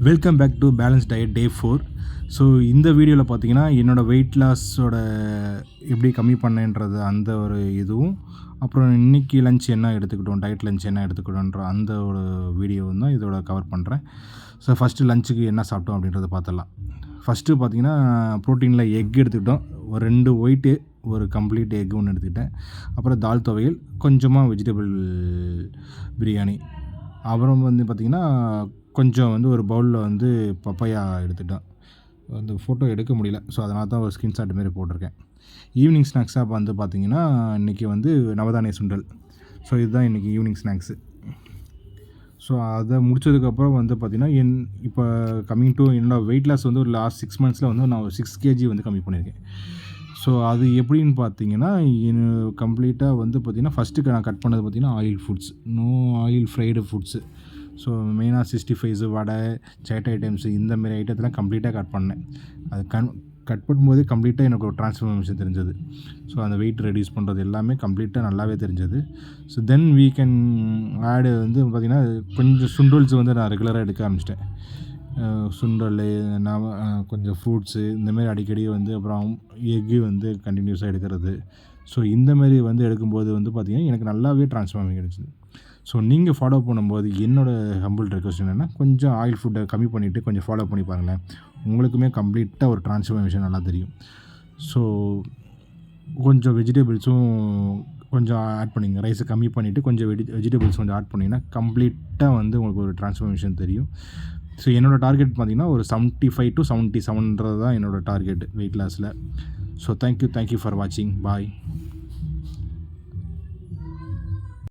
Welcome back to balance diet day 4. So இந்த வீடியோவில் பார்த்தீங்கன்னா என்னோடய வெயிட் லாஸோட எப்படி கம்மி பண்ணேன்றது அந்த ஒரு இதுவும், அப்புறம் இன்றைக்கி லஞ்ச் என்ன எடுத்துக்கிட்டோம், டயட் லஞ்ச் என்ன எடுத்துக்கிட்டோன்ற அந்த ஒரு வீடியோவும் தான் இதோட கவர் பண்ணுறேன். ஸோ ஃபஸ்ட்டு லஞ்சுக்கு என்ன சாப்பிட்டோம் அப்படின்றத பார்த்துடலாம். ஃபஸ்ட்டு பார்த்தீங்கன்னா ப்ரோட்டீனில் எக் எடுத்துக்கிட்டோம். ஒரு 2 ஒயிட்டு, ஒரு கம்ப்ளீட் எக் ஒன்று எடுத்துக்கிட்டேன். அப்புறம் தால் துவையல், கொஞ்சமாக வெஜிடபிள் பிரியாணி. அப்புறம் வந்து பார்த்திங்கன்னா கொஞ்சம் வந்து ஒரு பவுலில் வந்து பப்பையா எடுத்துட்டேன். அந்த ஃபோட்டோ எடுக்க முடியல, ஸோ அதனால தான் ஒரு ஸ்க்ரீன்ஷாட் மாரி போட்டிருக்கேன். ஈவினிங் ஸ்நாக்ஸாக வந்து பார்த்திங்கன்னா இன்றைக்கி வந்து நவதானிய சுண்டல். ஸோ இதுதான் இன்றைக்கி ஈவினிங் ஸ்நாக்ஸு. ஸோ அதை முடித்ததுக்கப்புறம் வந்து பார்த்திங்கன்னா இப்போ கம்மிங் டு என்னோடய வெயிட் லாஸ் வந்து ஒரு லாஸ்ட் 6 மந்த்ஸில் வந்து நான் ஒரு 6 kg வந்து கம்மி பண்ணியிருக்கேன். ஸோ அது எப்படின்னு பார்த்தீங்கன்னா கம்ப்ளீட்டாக வந்து பார்த்திங்கன்னா ஃபஸ்ட்டுக்கு நான் கட் பண்ணது பார்த்திங்கன்னா oil foods, no oil fried foods. So மெயினாக 65 வடை, சேட் ஐட்டம்ஸு இந்தமாரி ஐட்டத்தெல்லாம் கம்ப்ளீட்டாக கட் பண்ணேன். அது கட் பண்ணும்போதே கம்ப்ளீட்டாக எனக்கு ஒரு ட்ரான்ஸ்ஃபர்மேஷன் தெரிஞ்சது. ஸோ அந்த வெயிட் ரெடியூஸ் பண்ணுறது எல்லாமே கம்ப்ளீட்டாக நல்லாவே தெரிஞ்சது. ஸோ தென் வீ கேன் ஆடு வந்து பார்த்திங்கன்னா கொஞ்சம் சுண்டல்ஸ் வந்து நான் ரெகுலராக எடுக்க ஆரம்பிச்சிட்டேன். சுண்டல், கொஞ்சம் ஃப்ரூட்ஸு இந்தமாரி அடிக்கடி வந்து, அப்புறம் எக்கு வந்து கண்டினியூஸாக எடுக்கிறது. ஸோ இந்தமாரி வந்து எடுக்கும்போது வந்து பார்த்திங்கன்னா எனக்கு நல்லாவே ட்ரான்ஸ்ஃபார்மிங் கிடச்சிது. ஸோ நீங்கள் ஃபாலோ பண்ணும்போது என்னோடய ஹம்பிள் ரெக்வஸ்ட் என்னென்னா, கொஞ்சம் ஆயில் ஃபுட்டை கம்மி பண்ணிவிட்டு கொஞ்சம் ஃபாலோ பண்ணி பாருங்களேன். உங்களுக்குமே கம்ப்ளீட்டாக ஒரு ட்ரான்ஸ்ஃபர்மேஷன் நல்லா தெரியும். ஸோ கொஞ்சம் வெஜிடபிள்ஸும் கொஞ்சம் ஆட் பண்ணிங்க. ரைஸை கம்மி பண்ணிவிட்டு கொஞ்சம் வெஜிடபிள்ஸ் கொஞ்சம் ஆட் பண்ணிங்கன்னா கம்ப்ளீட்டாக வந்து உங்களுக்கு ஒரு ட்ரான்ஸ்ஃபர்மேஷன் தெரியும். ஸோ என்னோடய டார்கெட் பார்த்திங்கன்னா ஒரு 75 to 77 தான் என்னோடய டார்கெட் வெயிட் லாஸில். ஸோ தேங்க்யூ ஃபார் வாட்சிங். பாய்.